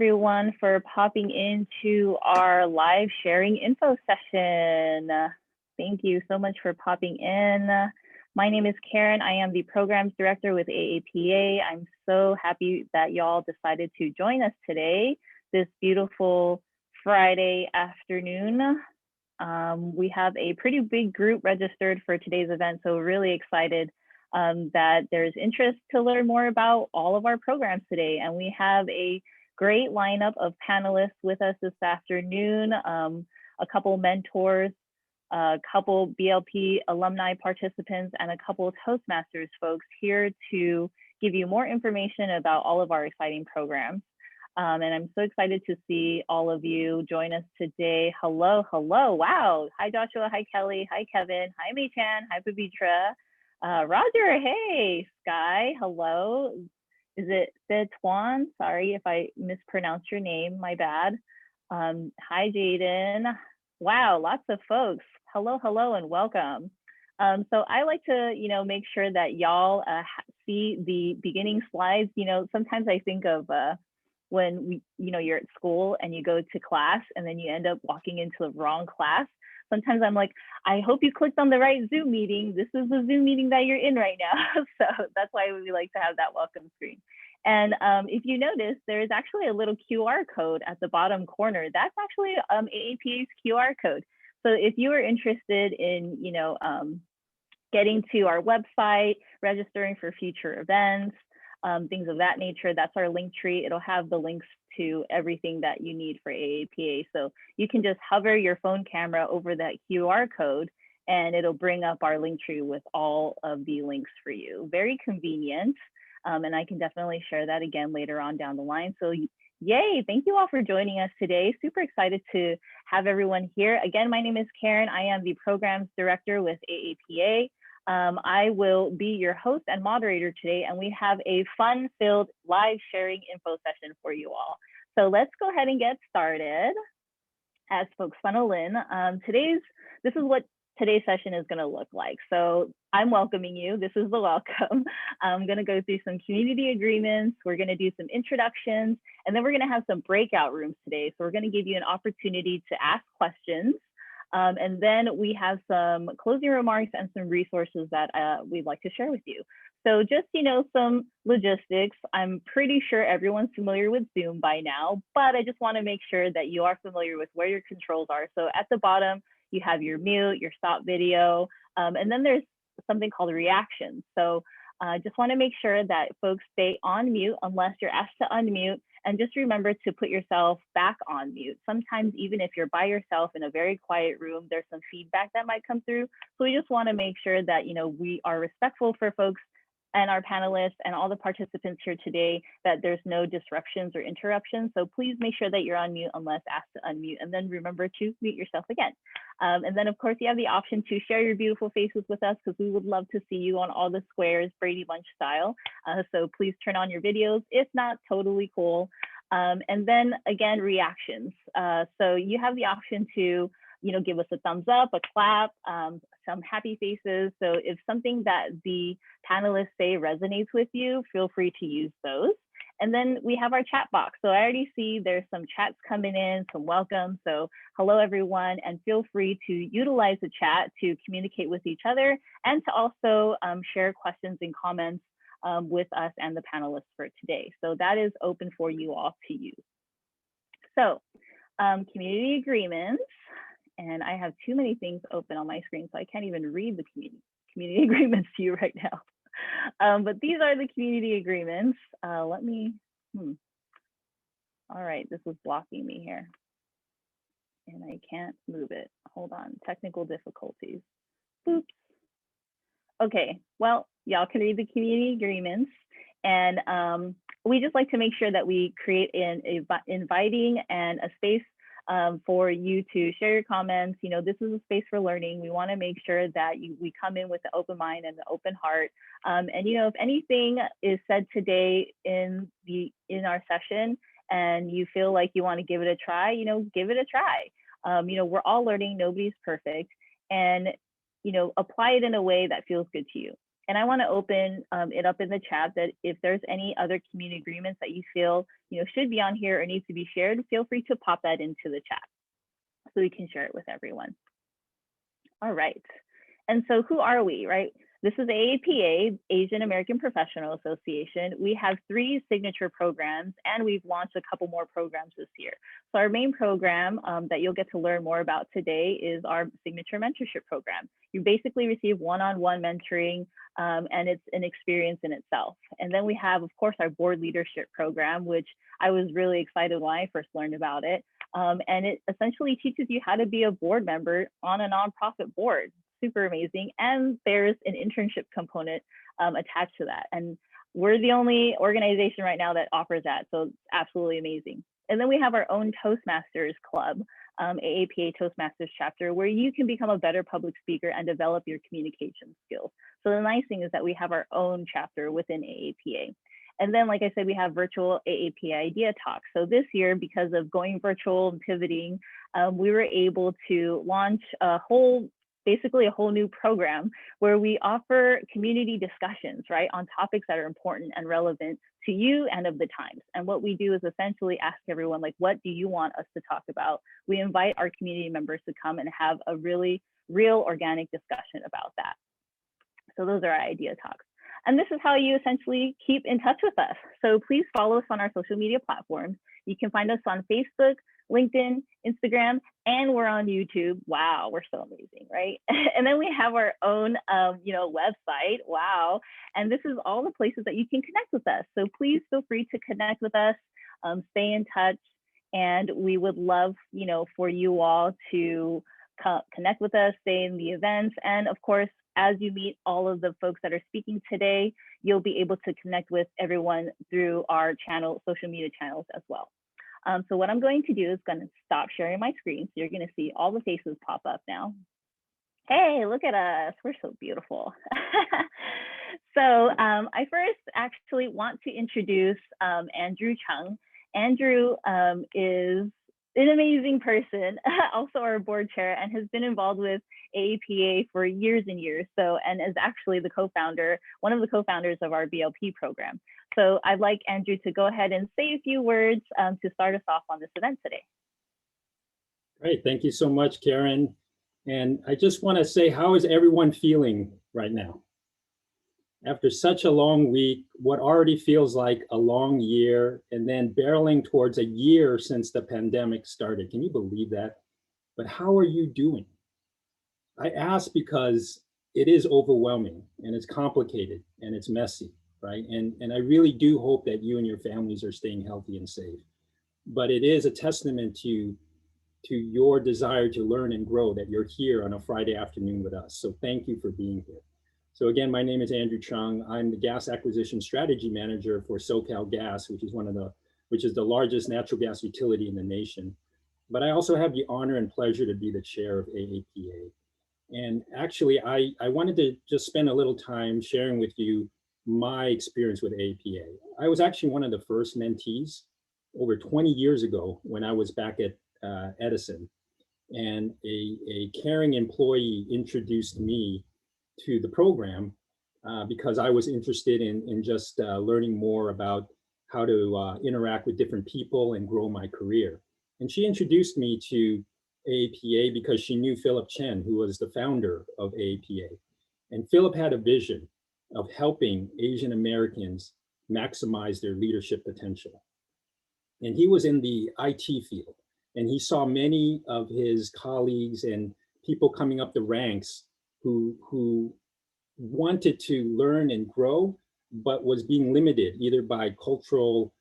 everyone for popping into our live sharing info session. Thank you so much for popping in. My name is Karen. I am the programs director with AAPA. I'm so happy that y'all decided to join us today, this beautiful Friday afternoon. We have a pretty big group registered for today's event, so really excited that there's interest to learn more about all of our programs today. And we have a great lineup of panelists with us this afternoon, a couple mentors, a couple BLP alumni participants, and a couple Toastmasters folks here to give you more information about all of our exciting programs. And I'm so excited to see all of you join us today. Hello, hello, wow. Hi, Joshua, hi, Kelly, hi, Kevin, hi, Mei Chan, hi, Pavitra. Roger, hey, Sky, hello. Is it Betuan? Sorry if I mispronounced your name, my bad. Hi, Jaden. Wow, lots of folks. Hello, hello, and welcome. So I like to, make sure that y'all see the beginning slides. Sometimes I think of when you're at school and you go to class and then you end up walking into the wrong class. Sometimes I'm like, I hope you clicked on the right Zoom meeting. This is the Zoom meeting that you're in right now. So that's why we like to have that welcome screen. And if you notice, there is actually a little QR code at the bottom corner. That's actually AAPA's QR code. So if you are interested in, getting to our website, registering for future events, things of that nature, that's our link tree. It'll have the links to everything that you need for AAPA. So you can just hover your phone camera over that QR code and it'll bring up our link tree with all of the links for you. Very convenient. And I can definitely share that again later on down the line. So yay, thank you all for joining us today. Super excited to have everyone here. Again, my name is Karen. I am the programs director with AAPA. I will be your host and moderator today, and we have a fun-filled live sharing info session for you all. So let's go ahead and get started as folks funnel in. This is what today's session is going to look like. So I'm welcoming you. This is the welcome. I'm going to go through some community agreements. We're going to do some introductions, and then we're going to have some breakout rooms today. So we're going to give you an opportunity to ask questions. And then we have some closing remarks and some resources that we'd like to share with you. So just, some logistics. I'm pretty sure everyone's familiar with Zoom by now, but I just want to make sure that you are familiar with where your controls are. So at the bottom, you have your mute, your stop video, and then there's something called reactions. So just want to make sure that folks stay on mute unless you're asked to unmute. And just remember to put yourself back on mute. Sometimes even if you're by yourself in a very quiet room, there's some feedback that might come through. So we just want to make sure that, we are respectful for folks and our panelists and all the participants here today, that there's no disruptions or interruptions. So please make sure that you're on mute unless asked to unmute, and then remember to mute yourself again. And then of course you have the option to share your beautiful faces with us, because we would love to see you on all the squares, Brady Bunch style. So please turn on your videos. If not, totally cool. And then again, reactions. So you have the option to give us a thumbs up, a clap, some happy faces. So if something that the panelists say resonates with you, feel free to use those. And then we have our chat box. So I already see there's some chats coming in, some welcome. So hello everyone, and feel free to utilize the chat to communicate with each other and to also share questions and comments with us and the panelists for today. So that is open for you all to use. So community agreements. And I have too many things open on my screen, so I can't even read the community agreements to you right now. But these are the community agreements. All right, this is blocking me here. And I can't move it. Hold on, technical difficulties. Oops. Okay, well, y'all can read the community agreements. And we just like to make sure that we create an inviting and a space for you to share your comments. This is a space for learning. We want to make sure that we come in with an open mind and an open heart. And if anything is said today in our session and you feel like you want to give it a try, give it a try. We're all learning. Nobody's perfect. And apply it in a way that feels good to you. And I want to open it up in the chat that if there's any other community agreements that you feel should be on here or needs to be shared, feel free to pop that into the chat so we can share it with everyone. All right. And so who are we, right? This is AAPA, Asian American Professional Association. We have 3 signature programs, and we've launched a couple more programs this year. So our main program that you'll get to learn more about today is our signature mentorship program. You basically receive one-on-one mentoring, and it's an experience in itself. And then we have, of course, our board leadership program, which I was really excited when I first learned about it. And it essentially teaches you how to be a board member on a nonprofit board. Super amazing. And there's an internship component attached to that. And we're the only organization right now that offers that. So it's absolutely amazing. And then we have our own Toastmasters Club, AAPA Toastmasters chapter, where you can become a better public speaker and develop your communication skills. So the nice thing is that we have our own chapter within AAPA. And then, like I said, we have virtual AAPA Idea Talks. So this year, because of going virtual and pivoting, we were able to launch basically a whole new program where we offer community discussions, right, on topics that are important and relevant to you and of the times. And what we do is essentially ask everyone, like, what do you want us to talk about? We invite our community members to come and have a really real organic discussion about that. So those are our idea talks. And this is how you essentially keep in touch with us. So please follow us on our social media platforms. You can find us on Facebook, LinkedIn, Instagram, and we're on YouTube. Wow, we're so amazing, right? And then we have our own, website. Wow. And this is all the places that you can connect with us. So please feel free to connect with us, stay in touch, and we would love, for you all to connect with us, stay in the events, and of course, as you meet all of the folks that are speaking today, you'll be able to connect with everyone through our social media channels as well. So what I'm going to do is going to stop sharing my screen. So you're going to see all the faces pop up now. Hey, look at us. We're so beautiful. So I first actually want to introduce Andrew Chung. Andrew is an amazing person, also our board chair, and has been involved with AAPA for years and years. So, and is actually the co-founder, one of the co-founders of our BLP program. So I'd like Andrew to go ahead and say a few words to start us off on this event today. Great, thank you so much, Karen. And I just want to say, how is everyone feeling right now? After such a long week, what already feels like a long year, and then barreling towards a year since the pandemic started. Can you believe that? But how are you doing? I ask because it is overwhelming and it's complicated and it's messy, right? And I really do hope that you and your families are staying healthy and safe. But it is a testament to your desire to learn and grow that you're here on a Friday afternoon with us. So thank you for being here. So again, my name is Andrew Chung. I'm the Gas Acquisition Strategy Manager for SoCal Gas, which is the largest natural gas utility in the nation. But I also have the honor and pleasure to be the chair of AAPA. And actually, I wanted to just spend a little time sharing with you my experience with AAPA. I was actually one of the first mentees over 20 years ago when I was back at Edison. And a caring employee introduced me to the program because I was interested in just learning more about how to interact with different people and grow my career. And she introduced me to AAPA because she knew Philip Chen, who was the founder of AAPA. And Philip had a vision of helping Asian Americans maximize their leadership potential. And he was in the IT field, and he saw many of his colleagues and people coming up the ranks who wanted to learn and grow, but was being limited either by cultural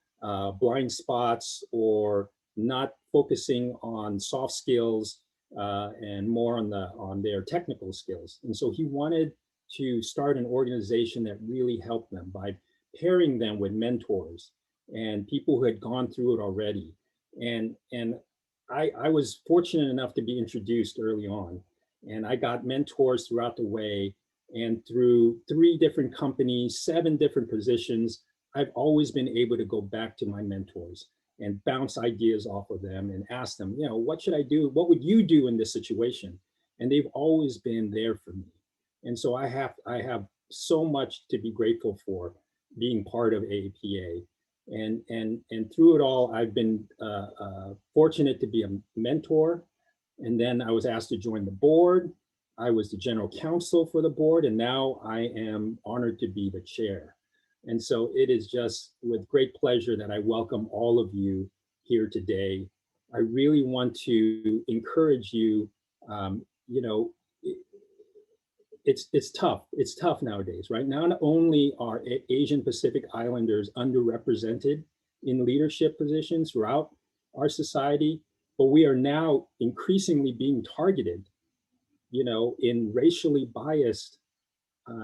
blind spots or not focusing on soft skills and more on their technical skills. And so he wanted to start an organization that really helped them by pairing them with mentors and people who had gone through it already. And I was fortunate enough to be introduced early on, and I got mentors throughout the way. And through 3 different companies, 7 different positions, I've always been able to go back to my mentors and bounce ideas off of them and ask them, what should I do? What would you do in this situation? And they've always been there for me. And so I have so much to be grateful for being part of AAPA. And through it all, I've been fortunate to be a mentor. And then I was asked to join the board. I was the general counsel for the board, and now I am honored to be the chair. And so it is just with great pleasure that I welcome all of you here today. I really want to encourage you. You know, it's tough. It's tough nowadays, right? Not only are Asian Pacific Islanders underrepresented in leadership positions throughout our society, but we are now increasingly being targeted, you know, in racially biased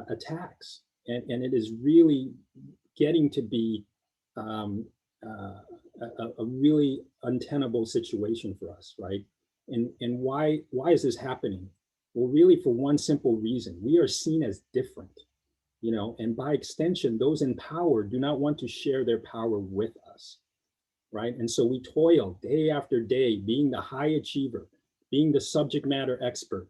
attacks. And it is really getting to be a really untenable situation for us, right? And why is this happening? Well, really for one simple reason: we are seen as different, you know, and by extension, those in power do not want to share their power with us, right? And so we toil day after day, being the high achiever, being the subject matter expert.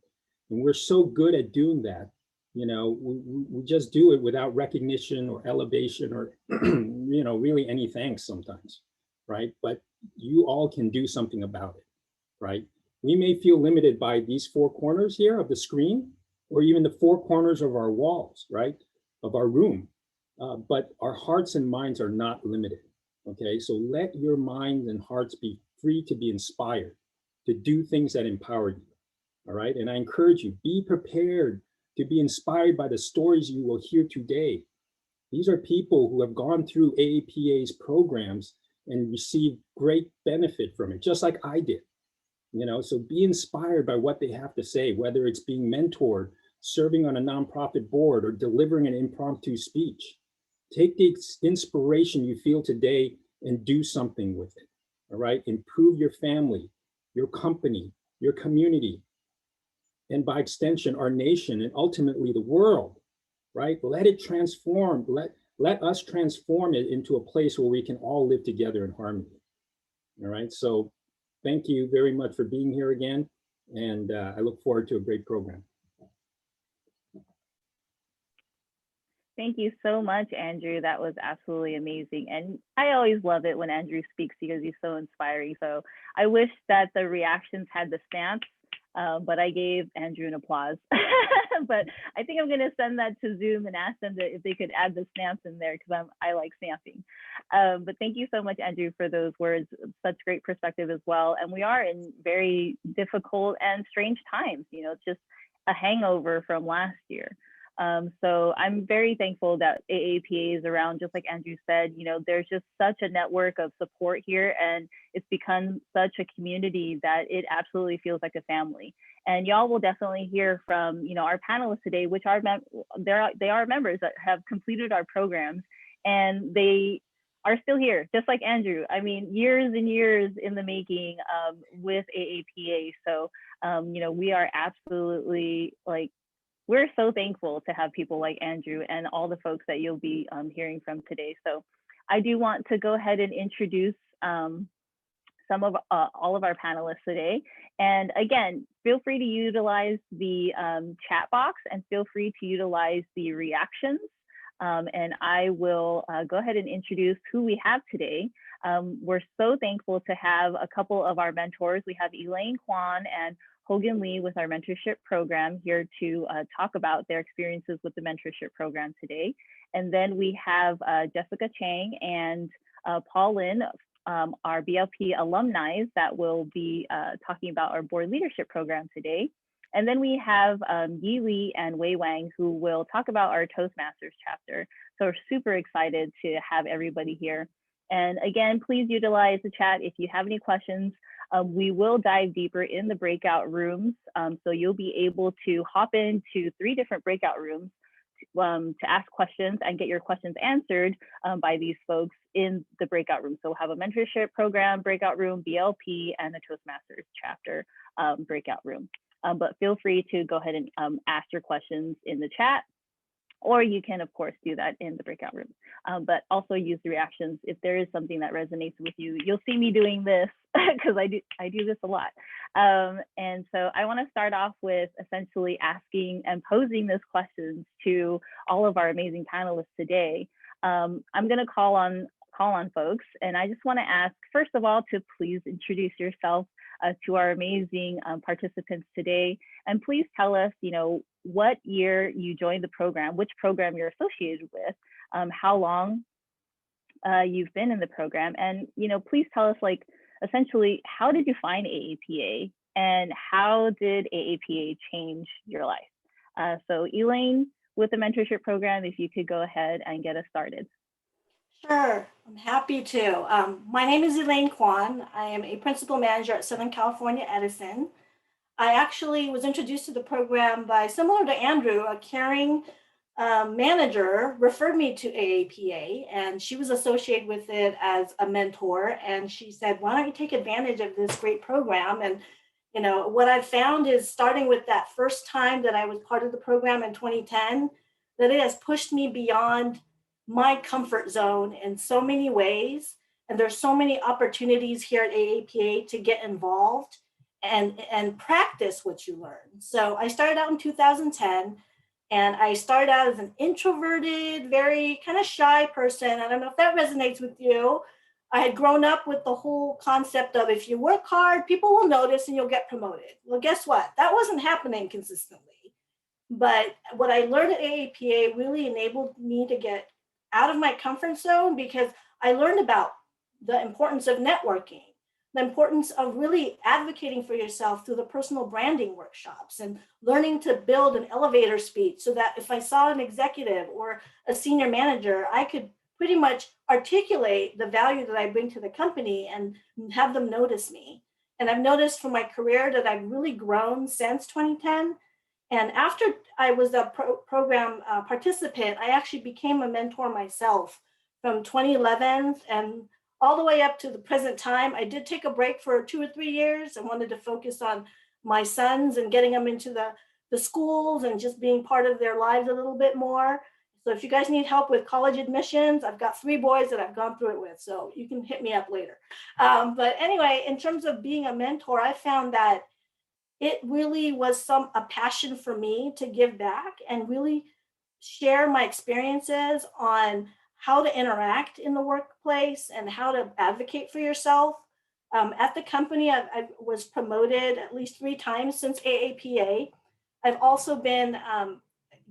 And we're so good at doing that, you know, we just do it without recognition or elevation or, you know, really any thanks sometimes, right? But you all can do something about it, right? We may feel limited by these four corners here of the screen, or even the four corners of our walls, right? Of our room. But our hearts and minds are not limited. Okay, so let your minds and hearts be free to be inspired, to do things that empower you. All right, and I encourage you, be prepared to be inspired by the stories you will hear today. These are people who have gone through AAPA's programs and received great benefit from it, just like I did. You know, so be inspired by what they have to say, whether it's being mentored, serving on a nonprofit board, or delivering an impromptu speech. Take the inspiration you feel today and do something with it. All right, improve your family, your company, your community, and by extension, our nation, and ultimately the world. Right? Let it transform. Let us transform it into a place where we can all live together in harmony. All right. So thank you very much for being here again. And I look forward to a great program. Thank you so much, Andrew. That was absolutely amazing. And I always love it when Andrew speaks because he's so inspiring. So I wish that the reactions had the stamps, but I gave Andrew an applause. But I think I'm going to send that to Zoom and ask them if they could add the stamps in there because I like stamping. But thank you so much, Andrew, for those words. Such great perspective as well. And we are in very difficult and strange times. You know, it's just a hangover from last year. So I'm very thankful that AAPA is around, just like Andrew said. You know, there's just such a network of support here, and it's become such a community that it absolutely feels like a family. And y'all will definitely hear from, you know, our panelists today, which are they are members that have completed our programs, and they are still here, just like Andrew. I mean, years and years in the making with AAPA. So, you know, we are absolutely like, we're so thankful to have people like Andrew and all the folks that you'll be hearing from today. So I do want to go ahead and introduce some of all of our panelists today. And again, feel free to utilize the chat box and feel free to utilize the reactions. And I will go ahead and introduce who we have today. We're so thankful to have a couple of our mentors. We have Elaine Kwan and Hogan Lee with our mentorship program here to talk about their experiences with the mentorship program today. And then we have Jessica Chang and Paul Lin, our BLP alumni that will be talking about our board leadership program today. And then we have Yi Li and Wei Wang, who will talk about our Toastmasters chapter. So we're super excited to have everybody here. And again, please utilize the chat if you have any questions. We will dive deeper in the breakout rooms. So you'll be able to hop into 3 different breakout rooms to ask questions and get your questions answered by these folks in the breakout room. So we'll have a mentorship program breakout room, BLP, and the Toastmasters chapter breakout room. But feel free to go ahead and ask your questions in the chat, or you can, of course, do that in the breakout room. But also use the reactions. If there is something that resonates with you, you'll see me doing this because I do this a lot. And so I want to start off with essentially asking and posing those questions to all of our amazing panelists today. I'm going to call on folks, and I just want to ask, first of all, to please introduce yourself to our amazing participants today, and please tell us, what year you joined the program, which program you're associated with, how long you've been in the program, and please tell us, like, essentially, how did you find AAPA, and how did AAPA change your life? So Elaine, with the mentorship program, if you could go ahead and get us started. Sure, I'm happy to. My name is Elaine Kwan. I am a principal manager at Southern California Edison. I actually was introduced to the program by, similar to Andrew, a caring manager referred me to AAPA, and she was associated with it as a mentor. And she said, why don't you take advantage of this great program? And what I've found is, starting with that first time that I was part of the program in 2010, that it has pushed me beyond my comfort zone in so many ways. And there's so many opportunities here at AAPA to get involved and practice what you learn. So I started out in 2010, and I started out as an introverted, very kind of shy person. I don't know if that resonates with you. I had grown up with the whole concept of, if you work hard, people will notice and you'll get promoted. Well, guess what? That wasn't happening consistently. But what I learned at AAPA really enabled me to get out of my comfort zone, because I learned about the importance of networking, the importance of really advocating for yourself through the personal branding workshops, and learning to build an elevator speech so that if I saw an executive or a senior manager, I could pretty much articulate the value that I bring to the company and have them notice me. And I've noticed from my career that I've really grown since 2010. And after I was a program participant, I actually became a mentor myself from 2011 and all the way up to the present time. I did take a break for 2 or 3 years. I wanted to focus on my sons and getting them into the schools and just being part of their lives a little bit more. So if you guys need help with college admissions, I've got 3 boys that I've gone through it with, so you can hit me up later. But anyway, in terms of being a mentor, I found that it really was a passion for me to give back and really share my experiences on how to interact in the workplace and how to advocate for yourself. At the company, I was promoted at least 3 times since AAPA. I've also been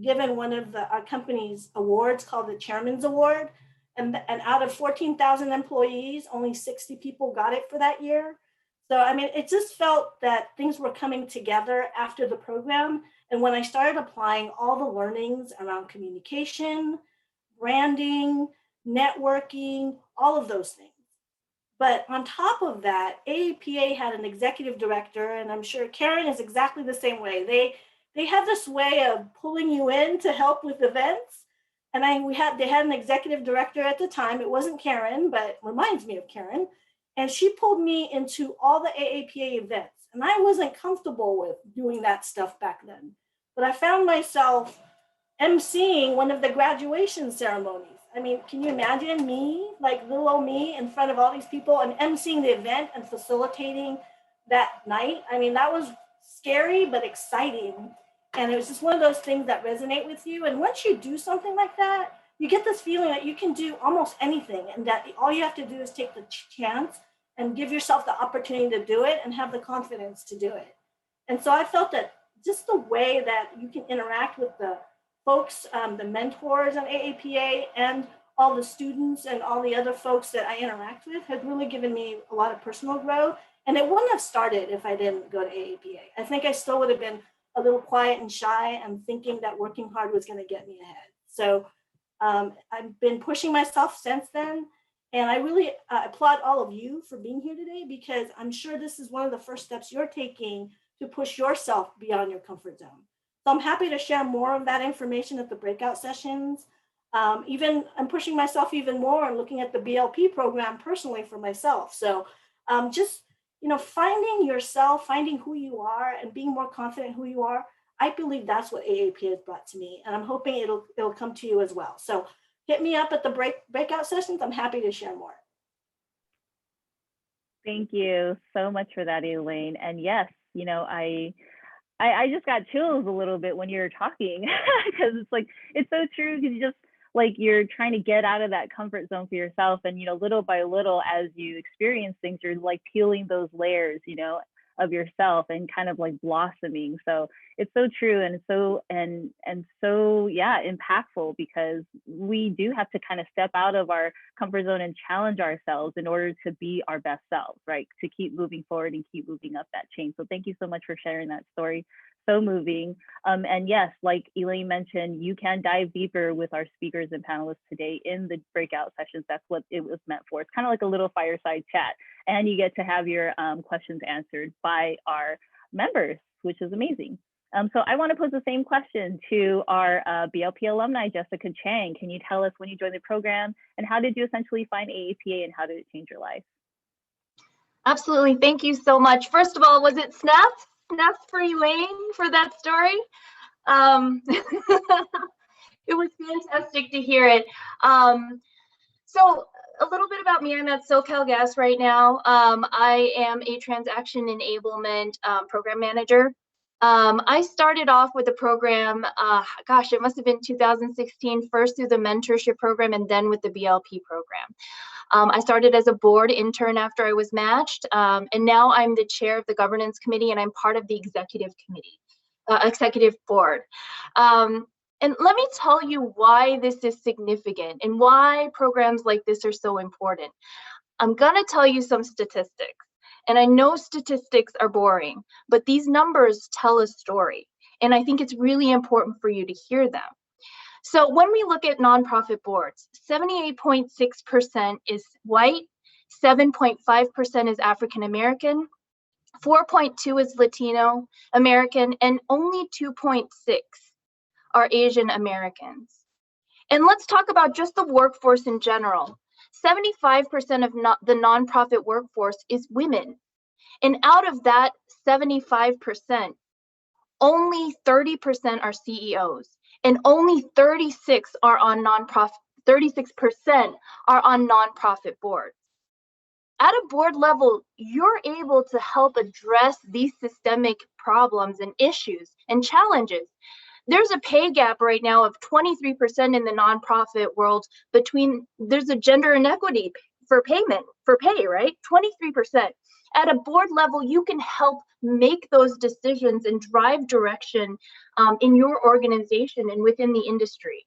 given one of our company's awards called the Chairman's Award. And out of 14,000 employees, only 60 people got it for that year. So, I mean, it just felt that things were coming together after the program. And when I started applying all the learnings around communication, branding, networking, all of those things. But on top of that, AAPA had an executive director, and I'm sure Karen is exactly the same way. They have this way of pulling you in to help with events. And they had an executive director at the time. It wasn't Karen, but reminds me of Karen. And she pulled me into all the AAPA events. And I wasn't comfortable with doing that stuff back then. But I found myself emceeing one of the graduation ceremonies. I mean, can you imagine me, like little old me, in front of all these people and emceeing the event and facilitating that night? I mean, that was scary, but exciting. And it was just one of those things that resonate with you. And once you do something like that, you get this feeling that you can do almost anything, and that all you have to do is take the chance and give yourself the opportunity to do it and have the confidence to do it. And so I felt that just the way that you can interact with the folks, the mentors on AAPA, and all the students and all the other folks that I interact with has really given me a lot of personal growth. And it wouldn't have started if I didn't go to AAPA. I think I still would have been a little quiet and shy and thinking that working hard was going to get me ahead. So I've been pushing myself since then. And I really applaud all of you for being here today, because I'm sure this is one of the first steps you're taking to push yourself beyond your comfort zone. So I'm happy to share more of that information at the breakout sessions. Even I'm pushing myself even more and looking at the BLP program personally for myself. So just, finding yourself, finding who you are and being more confident who you are, I believe that's what AAPA has brought to me. And I'm hoping it'll come to you as well. So hit me up at the breakout sessions. I'm happy to share more. Thank you so much for that, Elaine. And yes, you know, I just got chills a little bit when you're talking because it's like it's so true because you just like you're trying to get out of that comfort zone for yourself, and you know, little by little as you experience things, you're like peeling those layers, you know, of yourself and kind of like blossoming. So it's so true and so yeah, impactful because we do have to kind of step out of our comfort zone and challenge ourselves in order to be our best selves, right? To keep moving forward and keep moving up that chain. So thank you so much for sharing that story. So moving. And yes, like Elaine mentioned, you can dive deeper with our speakers and panelists today in the breakout sessions. That's what it was meant for. It's kind of like a little fireside chat, and you get to have your questions answered by our members, which is amazing. So I want to pose the same question to our BLP alumni, Jessica Chang. Can you tell us when you joined the program and how did you essentially find AAPA and how did it change your life? Absolutely. Thank you so much. First of all, was it snaps? Snaps for Elaine for that story? It was fantastic to hear it. So a little bit about me. I'm at SoCal Gas right now. I am a transaction enablement program manager. I started off with the program, gosh, it must have been 2016, first through the mentorship program and then with the BLP program. I started as a board intern after I was matched, and now I'm the chair of the governance committee and I'm part of the executive committee, executive board. And let me tell you why this is significant and why programs like this are so important. I'm gonna tell you some statistics. And I know statistics are boring, but these numbers tell a story. And I think it's really important for you to hear them. So when we look at nonprofit boards, 78.6% is white, 7.5% is African American, 4.2 is Latino American, and only 2.6 are Asian Americans. And let's talk about just the workforce in general. 75% of the nonprofit workforce is women. And out of that 75%, only 30% are CEOs and only 36% are on nonprofit boards. At a board level, you're able to help address these systemic problems and issues and challenges. There's a pay gap right now of 23% in the nonprofit world there's a gender inequity for pay, right? 23%. At a board level, you can help make those decisions and drive direction in your organization and within the industry.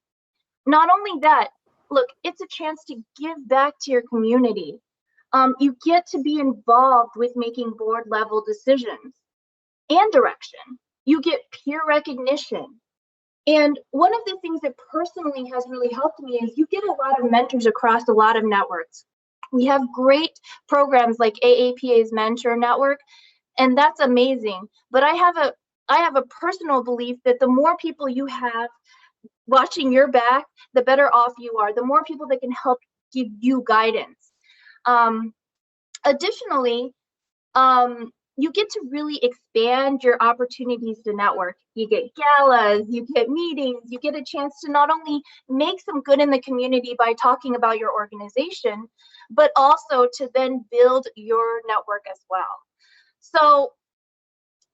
Not only that, look, it's a chance to give back to your community. You get to be involved with making board level decisions and direction. You get peer recognition. And one of the things that personally has really helped me is you get a lot of mentors across a lot of networks. We have great programs like AAPA's Mentor Network, and that's amazing. But I have a personal belief that the more people you have watching your back, the better off you are, the more people that can help give you guidance. Additionally, you get to really expand your opportunities to network. You get galas, you get meetings, you get a chance to not only make some good in the community by talking about your organization, but also to then build your network as well. So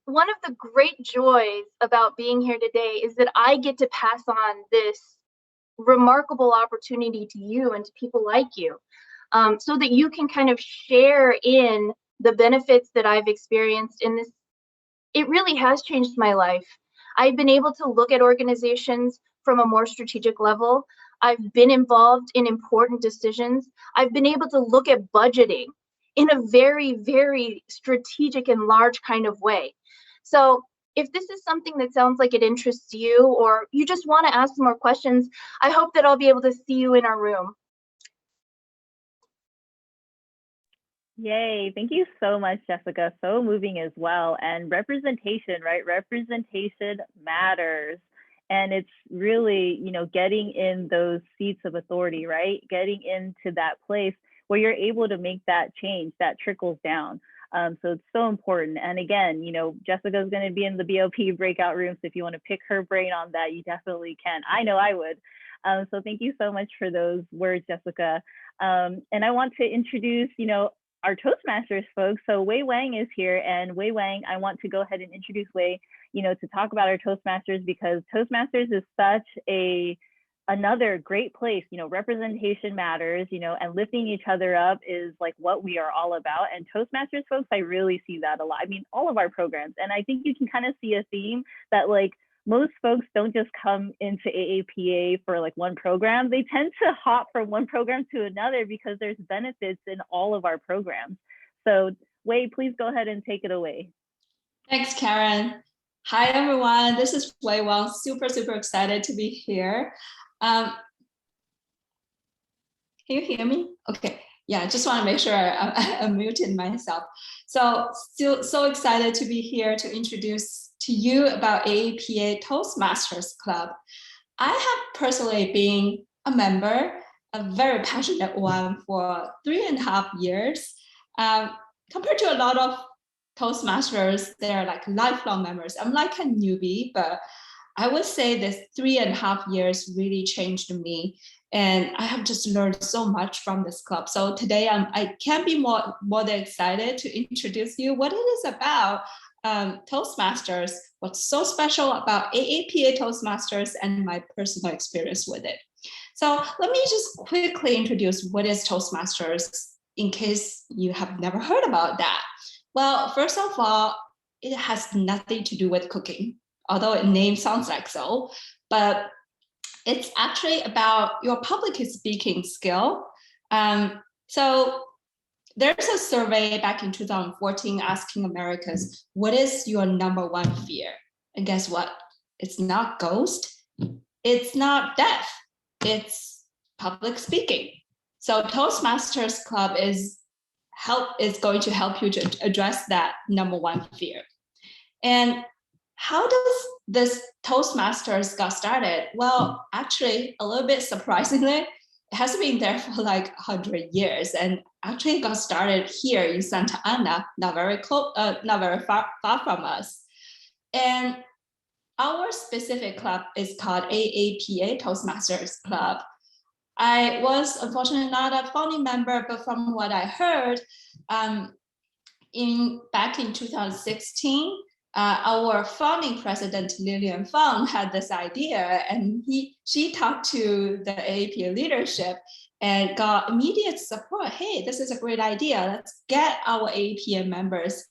one of the great joys about being here today is that I get to pass on this remarkable opportunity to you and to people like you, so that you can kind of share in the benefits that I've experienced in this. It really has changed my life. I've been able to look at organizations from a more strategic level. I've been involved in important decisions. I've been able to look at budgeting in a very, very strategic and large kind of way. So if this is something that sounds like it interests you, or you just want to ask some more questions, I hope that I'll be able to see you in our room. Yay, thank you so much, Jessica. So moving as well. And representation, right? Representation matters. And it's really, you know, getting in those seats of authority, right? Getting into that place where you're able to make that change that trickles down. So it's so important. And again, you know, Jessica is going to be in the BLP breakout room. So if you want to pick her brain on that, you definitely can. I know I would. So thank you so much for those words, Jessica. And I want to introduce, you know, our Toastmasters folks. So Wei Wang is here, and Wei Wang, I want to go ahead and introduce Wei, to talk about our Toastmasters, because Toastmasters is such another great place. Representation matters, and lifting each other up is like what we are all about. And Toastmasters folks, I really see that a lot. I mean, all of our programs. And I think you can kind of see a theme that like most folks don't just come into AAPA for like one program. They tend to hop from one program to another because there's benefits in all of our programs. So Wei, please go ahead and take it away. Thanks, Karen. Hi, everyone. This is Wei Wang. Super excited to be here. Can you hear me? Okay. Yeah, I just want to make sure I muted myself. So still so excited to be here to introduce to you about AAPA Toastmasters Club. I have personally been a member, a very passionate one, for 3.5 years. Compared to a lot of Toastmasters, they're like lifelong members. I'm like a newbie, but I would say this 3.5 years really changed me. And I have just learned so much from this club. So today I can't be more than excited to introduce you what it is about, Toastmasters, what's so special about AAPA Toastmasters, and my personal experience with it. So let me just quickly introduce what is Toastmasters in case you have never heard about that. Well, first of all, it has nothing to do with cooking, although the name sounds like so, but it's actually about your public speaking skill. So there's a survey back in 2014 asking Americans, what is your #1 fear? And guess what? It's not ghost, it's not death, it's public speaking. So Toastmasters Club is going to help you to address that #1 fear. And how does this Toastmasters got started? Well, actually, a little bit surprisingly, it has been there for like 100 years, and actually got started here in Santa Ana, not very far from us. And our specific club is called AAPA Toastmasters Club. I was unfortunately not a founding member, but from what I heard, back in 2016, our founding president, Lillian Fang, had this idea, and she talked to the AAPA leadership and got immediate support. Hey, this is a great idea. Let's get our AAPA members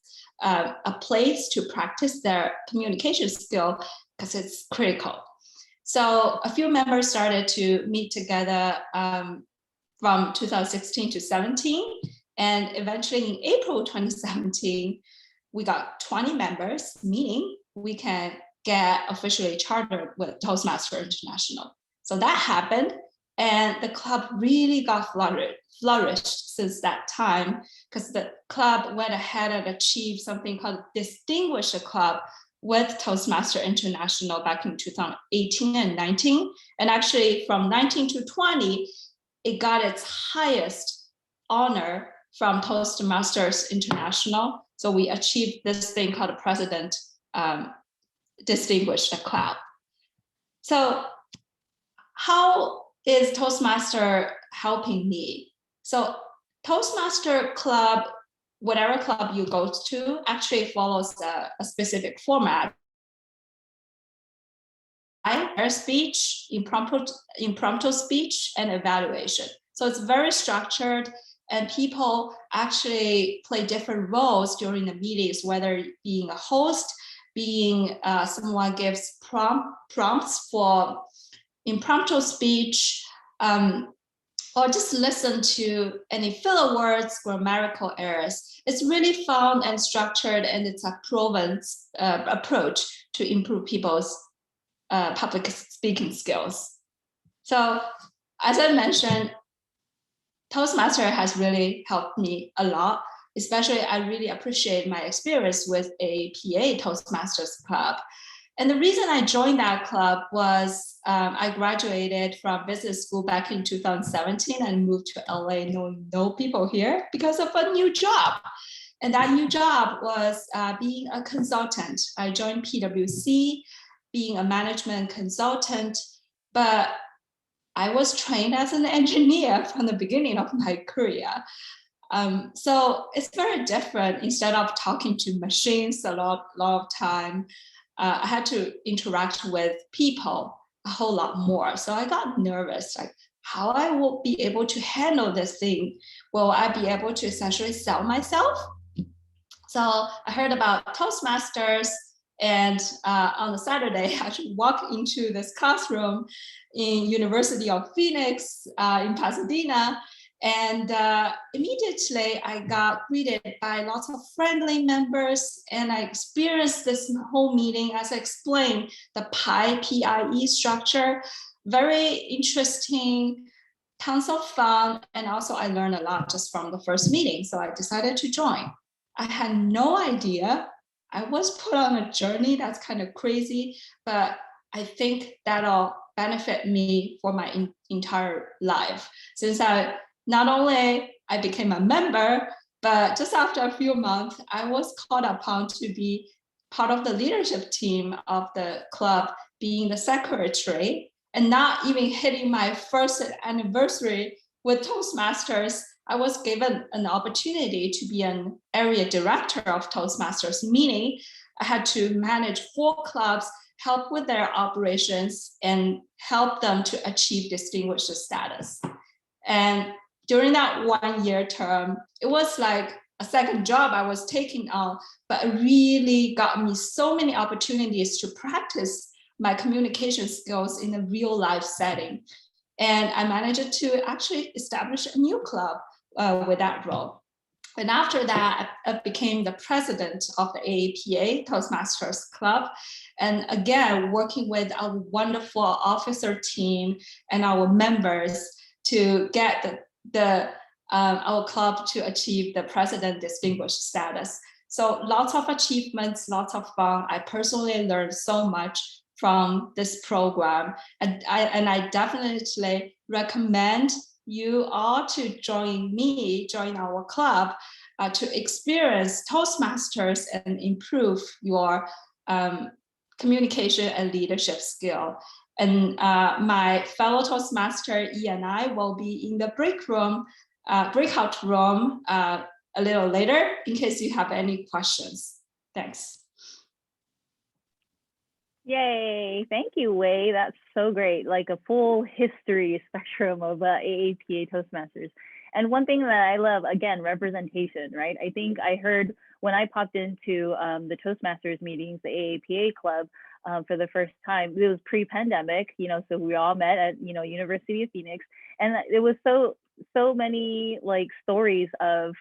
a place to practice their communication skill, because it's critical. So a few members started to meet together from 2016 to 17, and eventually in April 2017, we got 20 members, meaning we can get officially chartered with Toastmasters International. So that happened, and the club really got flourished since that time, because the club went ahead and achieved something called Distinguished Club with Toastmasters International back in 2018 and 19. And actually from 19 to 20, it got its highest honor from Toastmasters International. So we achieved this thing called a President Distinguished Club. So how is Toastmaster helping me? So Toastmaster Club, whatever club you go to, actually follows a specific format. Speech, impromptu speech, and evaluation. So it's very structured, and people actually play different roles during the meetings, whether being a host, being someone gives prompts for impromptu speech, or just listen to any filler words, grammatical errors. It's really fun and structured, and it's a proven approach to improve people's public speaking skills. So as I mentioned, Toastmaster has really helped me a lot. Especially, I really appreciate my experience with AAPA Toastmasters Club. And the reason I joined that club was I graduated from business school back in 2017 and moved to LA, knowing no people here, because of a new job. And that new job was being a consultant. I joined PwC, being a management consultant, but I was trained as an engineer from the beginning of my career. So it's very different. Instead of talking to machines a lot of time, I had to interact with people a whole lot more. So I got nervous, like how I will be able to handle this thing. Will I be able to essentially sell myself? So I heard about Toastmasters, and on the Saturday, I actually walked into this classroom in University of Phoenix in Pasadena, and immediately I got greeted by lots of friendly members, and I experienced this whole meeting as I explained the PIE structure. Very interesting, tons of fun, and also I learned a lot just from the first meeting, so I decided to join. I had no idea. I was put on a journey that's kind of crazy, but I think that'll benefit me for my entire life. Since not only I became a member, but just after a few months, I was called upon to be part of the leadership team of the club, being the secretary, and not even hitting my first anniversary with Toastmasters, I was given an opportunity to be an area director of Toastmasters, meaning I had to manage 4 clubs, help with their operations, and help them to achieve distinguished status. And during that 1-year term, it was like a second job I was taking on, but it really got me so many opportunities to practice my communication skills in a real life setting. And I managed to actually establish a new club with that role. And after that, I became the president of the AAPA Toastmasters Club. And again, working with our wonderful officer team and our members to get our club to achieve the president distinguished status. So lots of achievements, lots of fun. I personally learned so much from this program. And I definitely recommend you all to join our club to experience Toastmasters and improve your communication and leadership skill. And my fellow Toastmaster E and I will be in the breakout room a little later in case you have any questions. Thanks. Yay, thank you, Wei. That's so great. Like a full history spectrum of AAPA Toastmasters. And one thing that I love, again, representation, right? I think I heard when I popped into the Toastmasters meetings, the AAPA club for the first time, it was pre-pandemic, so we all met at, University of Phoenix. And it was so many like stories of,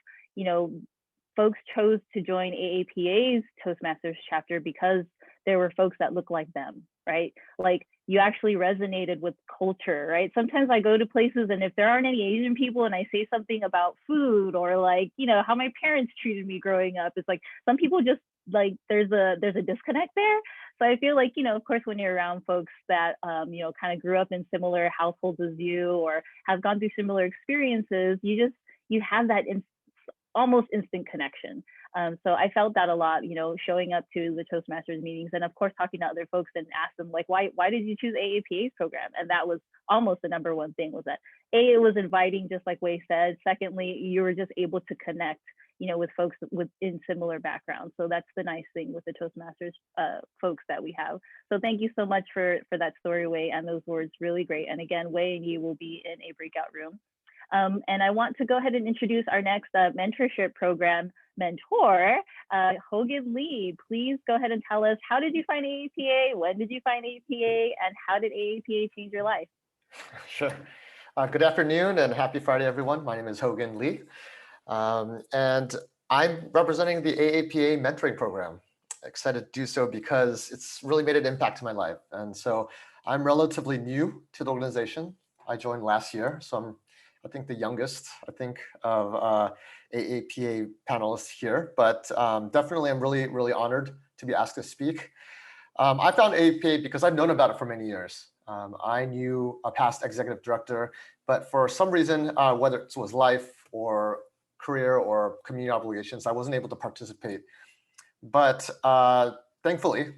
folks chose to join AAPA's Toastmasters chapter because there were folks that look like them, right? Like you actually resonated with culture, right? Sometimes I go to places and if there aren't any Asian people and I say something about food or like, how my parents treated me growing up, it's like some people just like there's a disconnect there. So I feel like, of course, when you're around folks that, kind of grew up in similar households as you or have gone through similar experiences, you have that almost instant connection. So I felt that a lot, showing up to the Toastmasters meetings and of course, talking to other folks and ask them like, why did you choose AAPA's program? And that was almost the number one thing was that it was inviting, just like Wei said. Secondly, you were just able to connect, with folks in similar backgrounds. So that's the nice thing with the Toastmasters folks that we have. So thank you so much for that story, Wei, and those words, really great. And again, Wei and you will be in a breakout room. And I want to go ahead and introduce our next mentorship program mentor, Hogan Lee. Please go ahead and tell us, how did you find AAPA? When did you find AAPA? And how did AAPA change your life? Sure. Good afternoon and happy Friday, everyone. My name is Hogan Lee. And I'm representing the AAPA mentoring program. Excited to do so because it's really made an impact to my life. And so I'm relatively new to the organization. I joined last year, so I think the youngest, of AAPA panelists here, but definitely I'm really honored to be asked to speak. I found AAPA because I've known about it for many years. I knew a past executive director, but for some reason, whether it was life or career or community obligations, I wasn't able to participate. But thankfully,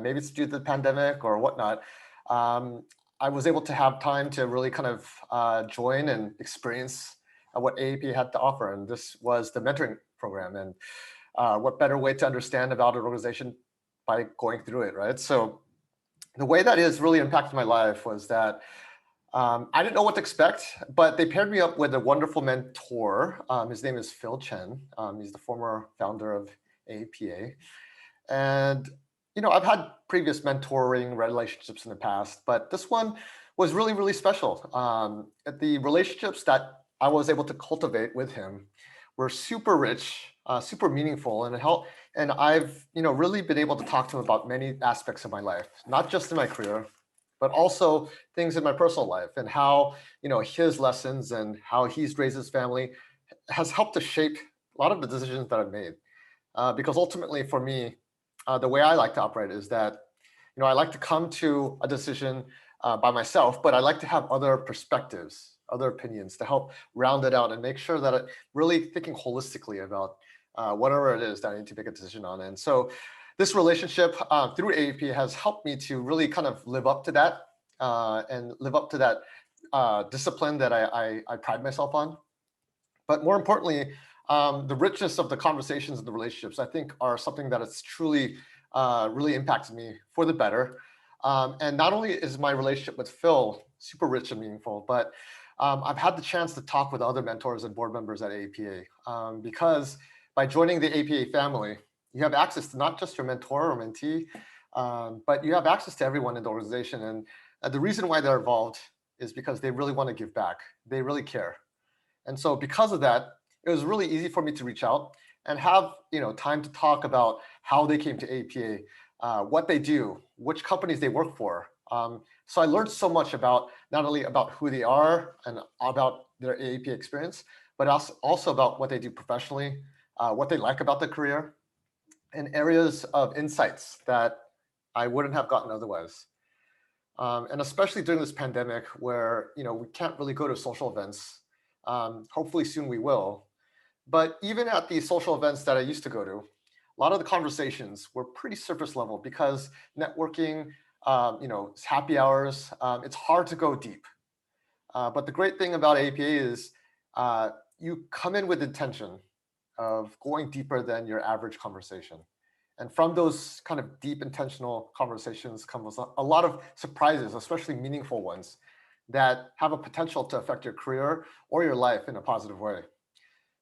maybe it's due to the pandemic or whatnot, I was able to have time to really kind of join and experience what AAPA had to offer, and this was the mentoring program. And what better way to understand about an organization by going through it, right? So the way that has really impacted my life was that I didn't know what to expect, but they paired me up with a wonderful mentor. His name is Phil Chen. He's the former founder of AAPA. And, you know, I've had previous mentoring relationships in the past, but this one was really, really special. The relationships that I was able to cultivate with him were super rich, super meaningful, and I've, you know, really been able to talk to him about many aspects of my life, not just in my career, but also things in my personal life, and how, you know, his lessons and how he's raised his family has helped to shape a lot of the decisions that I've made. Because ultimately for me, the way I like to operate is that, you know, I like to come to a decision by myself, but I like to have other perspectives, other opinions to help round it out and make sure that I'm really thinking holistically about whatever it is that I need to make a decision on. And so this relationship through AAP has helped me to really kind of live up to that and live up to that discipline that I pride myself on. But more importantly, the richness of the conversations and the relationships, I think, are something that has truly really impacted me for the better. And not only is my relationship with Phil super rich and meaningful, but I've had the chance to talk with other mentors and board members at AAPA because by joining the AAPA family, you have access to not just your mentor or mentee, but you have access to everyone in the organization. And the reason why they're involved is because they really want to give back. They really care. And so because of that, it was really easy for me to reach out and have, you know, time to talk about how they came to AAPA, what they do, which companies they work for. So I learned so much about not only about who they are and about their AAPA experience, but also about what they do professionally, what they like about their career, and areas of insights that I wouldn't have gotten otherwise. And especially during this pandemic where, you know, we can't really go to social events. Hopefully soon we will. But even at the social events that I used to go to, a lot of the conversations were pretty surface level because networking, you know, it's happy hours, it's hard to go deep. But the great thing about APA is you come in with intention of going deeper than your average conversation. And from those kind of deep intentional conversations comes a lot of surprises, especially meaningful ones that have a potential to affect your career or your life in a positive way.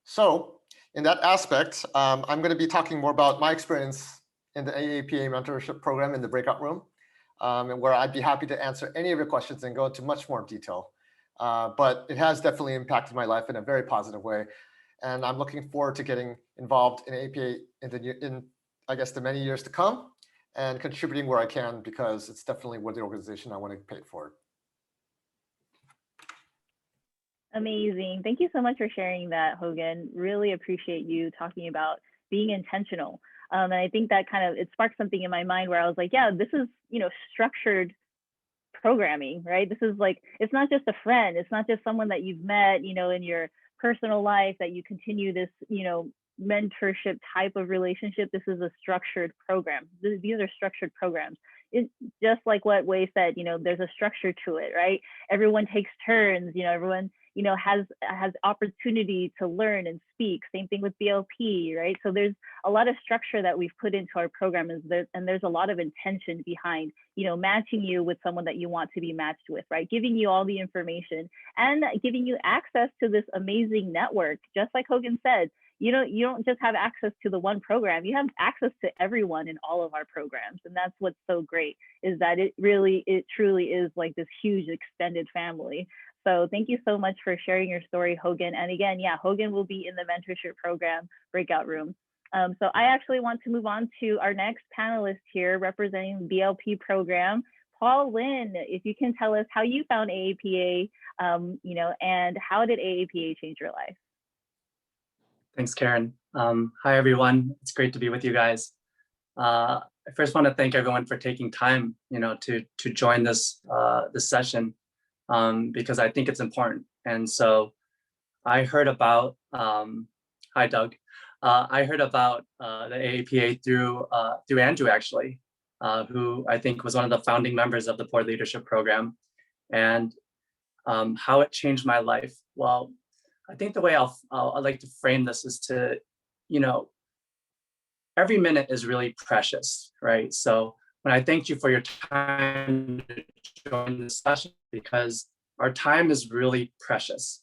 So in that aspect, I'm going to be talking more about my experience in the AAPA mentorship program in the breakout room, and where I'd be happy to answer any of your questions and go into much more detail. But it has definitely impacted my life in a very positive way. And I'm looking forward to getting involved in APA in I guess, the many years to come and contributing where I can, because it's definitely where the organization I want to pay it forward. Amazing. Thank you so much for sharing that, Hogan. Really appreciate you talking about being intentional. And I think that kind of, it sparked something in my mind where I was like, yeah, this is, you know, structured programming, right? This is like, it's not just a friend. It's not just someone that you've met, you know, in your personal life that you continue this, you know, mentorship type of relationship. This is a structured program. These are structured programs. It's just like what Wei said, you know, there's a structure to it, right? Everyone takes turns, you know, everyone, you know, has opportunity to learn and speak. Same thing with BLP, right? So there's a lot of structure that we've put into our program, and there's a lot of intention behind, you know, matching you with someone that you want to be matched with, right? Giving you all the information and giving you access to this amazing network. Just like Hogan said, you don't just have access to the one program, you have access to everyone in all of our programs. And that's what's so great, is that it truly is like this huge extended family. So thank you so much for sharing your story, Hogan. And again, yeah, Hogan will be in the mentorship program breakout room. So I actually want to move on to our next panelist here representing the BLP program. Paul Lin, if you can tell us how you found AAPA, you know, and how did AAPA change your life? Thanks, Karen. Hi, everyone. It's great to be with you guys. I first want to thank everyone for taking time, you know, to join this this session, because I think it's important. And so I heard about, hi, Doug. I heard about the AAPA through Andrew, actually, who I think was one of the founding members of the Board Leadership Program, and how it changed my life. Well, I think the way I'd like to frame this is to, you know, every minute is really precious, right? So when I thank you for your time to join this session, because our time is really precious.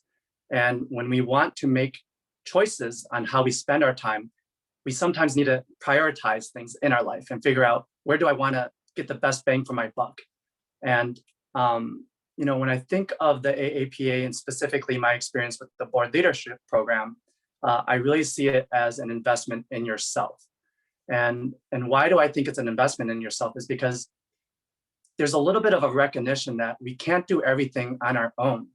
And when we want to make choices on how we spend our time, we sometimes need to prioritize things in our life and figure out, where do I want to get the best bang for my buck? And, you know, when I think of the AAPA and specifically my experience with the board leadership program, I really see it as an investment in yourself. And why do I think it's an investment in yourself is because there's a little bit of a recognition that we can't do everything on our own.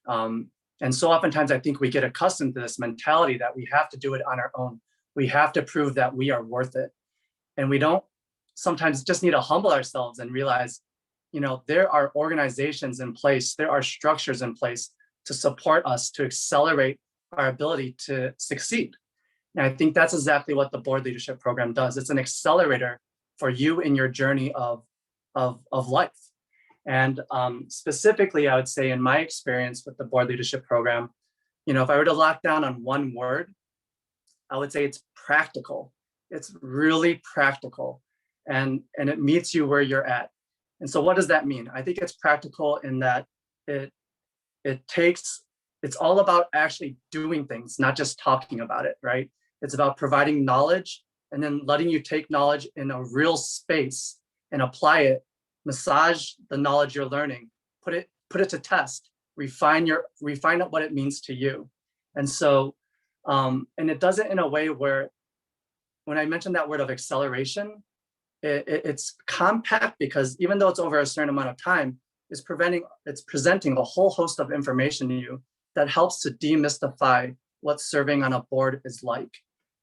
And so oftentimes I think we get accustomed to this mentality that we have to do it on our own. We have to prove that we are worth it. And we don't sometimes just need to humble ourselves and realize, you know, there are organizations in place, there are structures in place to support us, to accelerate our ability to succeed. And I think that's exactly what the board leadership program does. It's an accelerator for you in your journey of life. And specifically, I would say in my experience with the board leadership program, you know, if I were to lock down on one word, I would say it's practical. It's really practical, and it meets you where you're at. And so what does that mean? I think it's practical in that it's all about actually doing things, not just talking about it, right? It's about providing knowledge and then letting you take knowledge in a real space and apply it, massage the knowledge you're learning, put it to test, refine what it means to you. And so, and it does it in a way where, when I mentioned that word of acceleration, it's compact, because even though it's over a certain amount of time, it's presenting a whole host of information to you that helps to demystify what serving on a board is like.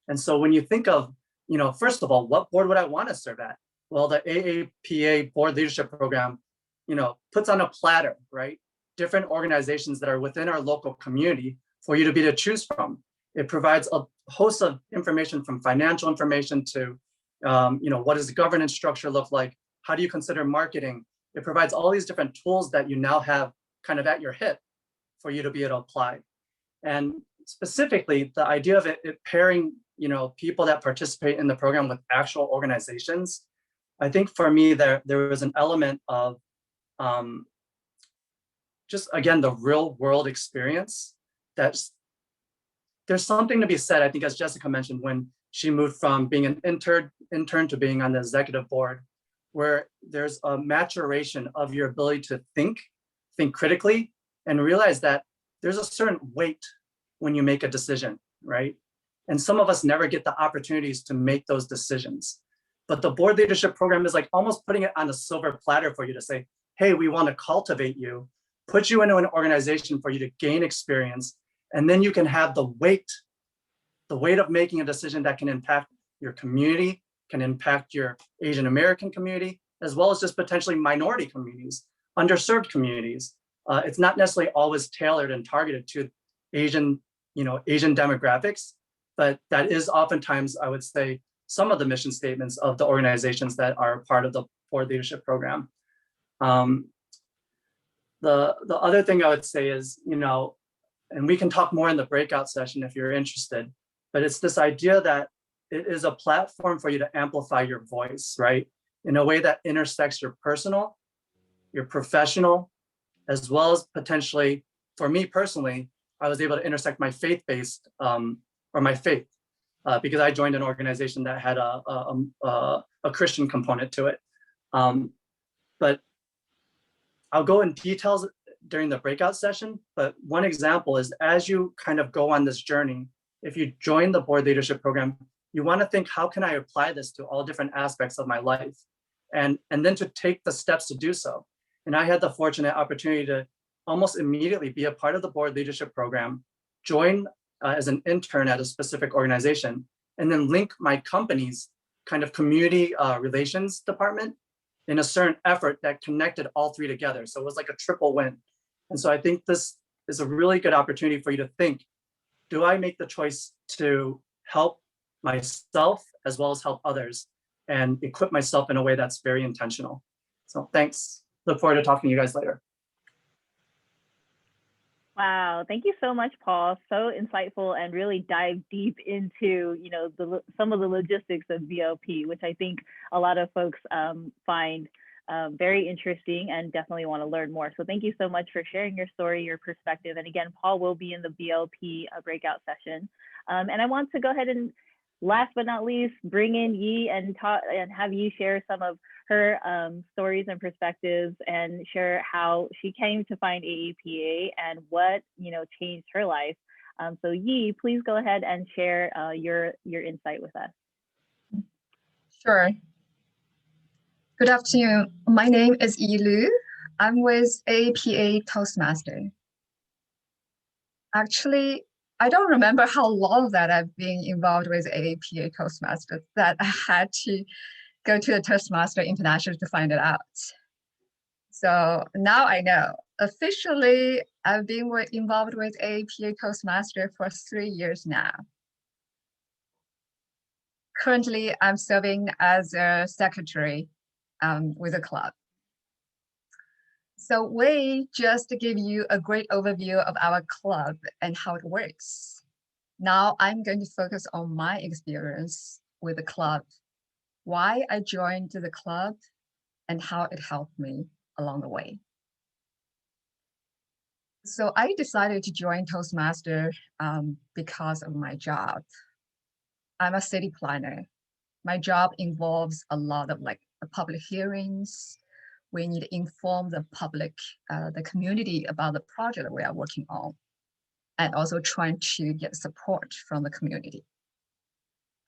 And so when you think of, you know, first of all, what board would I want to serve at? Well, the AAPA board leadership program, you know, puts on a platter, right? Different organizations that are within our local community for you to be to choose from. It provides a host of information, from financial information to, you know, what does the governance structure look like? How do you consider marketing? It provides all these different tools that you now have kind of at your hip for you to be able to apply. And specifically, the idea of it pairing, you know, people that participate in the program with actual organizations, I think for me, there was an element of just, again, the real world experience. There's something to be said, I think, as Jessica mentioned, when she moved from being an intern to being on the executive board, where there's a maturation of your ability to think critically, and realize that there's a certain weight when you make a decision, right? And some of us never get the opportunities to make those decisions. But the board leadership program is like almost putting it on a silver platter for you to say, hey, we want to cultivate you, put you into an organization for you to gain experience, and then you can have the weight of making a decision that can impact your community, can impact your Asian American community, as well as just potentially minority communities, underserved communities. It's not necessarily always tailored and targeted to Asian demographics, but that is oftentimes, I would say, some of the mission statements of the organizations that are part of the board leadership program. The other thing I would say is, you know, and we can talk more in the breakout session if you're interested, but it's this idea that it is a platform for you to amplify your voice, right? In a way that intersects your personal, your professional, as well as potentially, for me personally, I was able to intersect my faith-based, or my faith, because I joined an organization that had a Christian component to it. But I'll go in details during the breakout session, but one example is, as you kind of go on this journey, if you join the board leadership program, you want to think, how can I apply this to all different aspects of my life? And then to take the steps to do so. And I had the fortunate opportunity to almost immediately be a part of the board leadership program, join as an intern at a specific organization, and then link my company's kind of community relations department in a certain effort that connected all three together. So it was like a triple win. And so I think this is a really good opportunity for you to think, do I make the choice to help myself as well as help others and equip myself in a way that's very intentional? So thanks. Look forward to talking to you guys later. Wow, thank you so much, Paul. So insightful and really dive deep into, some of the logistics of VLP, which I think a lot of folks find very interesting and definitely want to learn more. So thank you so much for sharing your story, your perspective. And again, Paul will be in the VLP breakout session. And I want to go ahead and last but not least, bring in Yi and have Yi share some of her stories and perspectives and share how she came to find AAPA and what changed her life. So Yi, please go ahead and share your insight with us. Sure. Good afternoon. My name is Yi Lu. I'm with AAPA Toastmaster. Actually, I don't remember how long that I've been involved with AAPA Toastmaster that I had to go to the Toastmaster International to find it out. So now I know. Officially, I've been involved with AAPA Toastmaster for 3 years now. Currently, I'm serving as a secretary with the club. So we just give you a great overview of our club and how it works. Now I'm going to focus on my experience with the club, why I joined the club, and how it helped me along the way. So I decided to join Toastmaster because of my job. I'm a city planner. My job involves a lot of public hearings. We need to inform the public, the community about the project that we are working on, and also trying to get support from the community.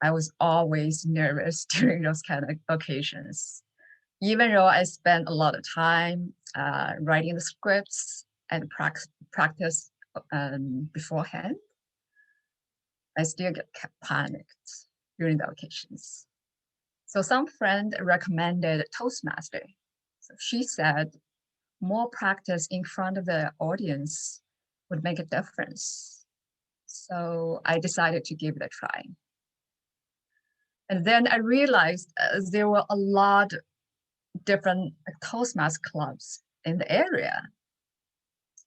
I was always nervous during those kind of occasions. Even though I spent a lot of time writing the scripts and practice beforehand, I still get panicked during the occasions. So some friend recommended Toastmaster. So she said, more practice in front of the audience would make a difference. So I decided to give it a try. And then I realized there were a lot of different Toastmasters clubs in the area.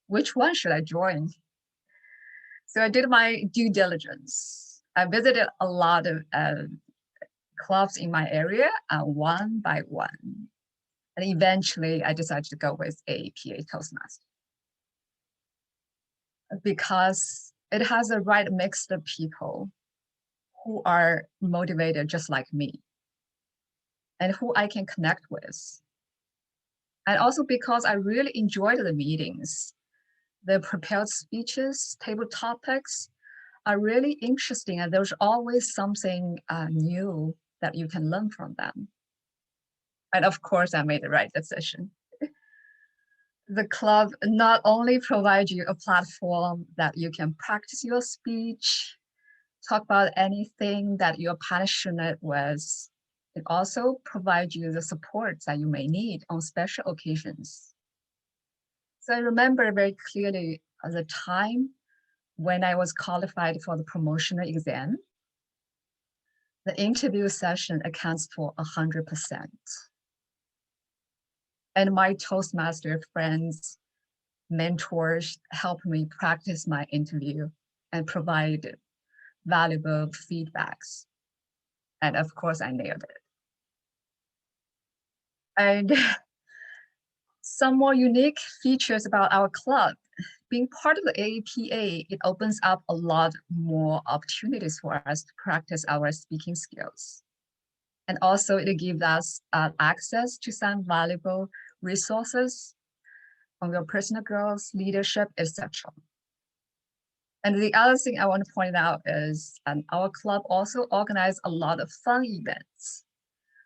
Which one should I join? So I did my due diligence. I visited a lot of clubs in my area, one by one. And eventually I decided to go with AAPA Toastmaster because it has the right mix of people who are motivated just like me and who I can connect with. And also because I really enjoyed the meetings. The prepared speeches, table topics are really interesting, and there's always something new that you can learn from them. And of course, I made the right decision. The club not only provides you a platform that you can practice your speech, talk about anything that you're passionate with, it also provides you the support that you may need on special occasions. So I remember very clearly the time when I was qualified for the promotional exam. The interview session accounts for 100%. And my Toastmaster friends, mentors helped me practice my interview and provide valuable feedbacks. And of course, I nailed it. And some more unique features about our club. Being part of the AAPA, it opens up a lot more opportunities for us to practice our speaking skills. And also it gives us access to some valuable resources on your personal growth, leadership, etc. And the other thing I want to point out is our club also organizes a lot of fun events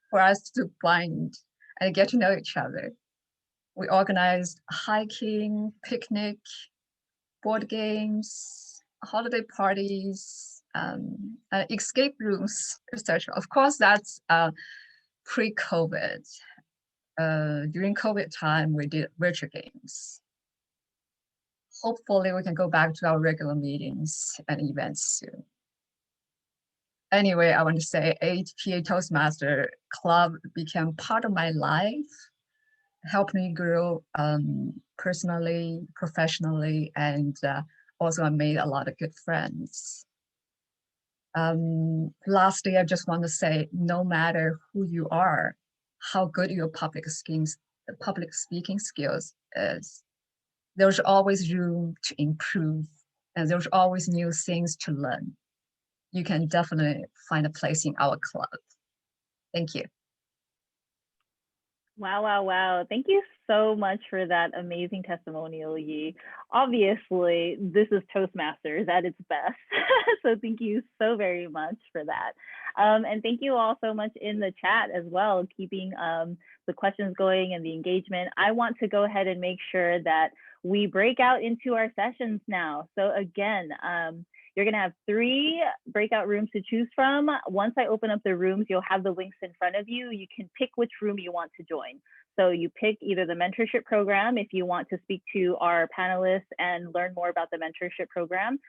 for us to find and get to know each other. We organized hiking, picnic, board games, holiday parties, escape rooms, etc. Of course, that's pre-COVID. During COVID time, we did virtual games. Hopefully, we can go back to our regular meetings and events soon. Anyway, I want to say AAPA Toastmaster Club became part of my life. helped me grow personally, professionally, and also I made a lot of good friends. Lastly, I just want to say, no matter who you are, how good your public speaking skills is, there's always room to improve, and there's always new things to learn. You can definitely find a place in our club. Thank you. Wow, wow, wow. Thank you so much for that amazing testimonial, Yi. Obviously, this is Toastmasters at its best. So thank you so very much for that. And thank you all so much in the chat as well, keeping the questions going and the engagement. I want to go ahead and make sure that we break out into our sessions now. So again, you're going to have 3 breakout rooms to choose from. Once I open up the rooms, you'll have the links in front of you. You can pick which room you want to join. So you pick either the mentorship program if you want to speak to our panelists and learn more about the mentorship program.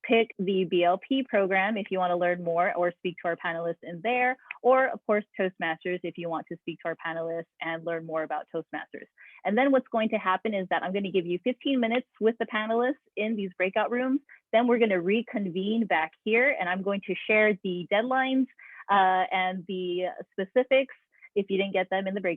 Pick the BLP program if you want to learn more or speak to our panelists in there, or of course Toastmasters if you want to speak to our panelists and learn more about Toastmasters. And then what's going to happen is that I'm going to give you 15 minutes with the panelists in these breakout rooms. Then we're going to reconvene back here, and I'm going to share the deadlines and the specifics if you didn't get them in the breakout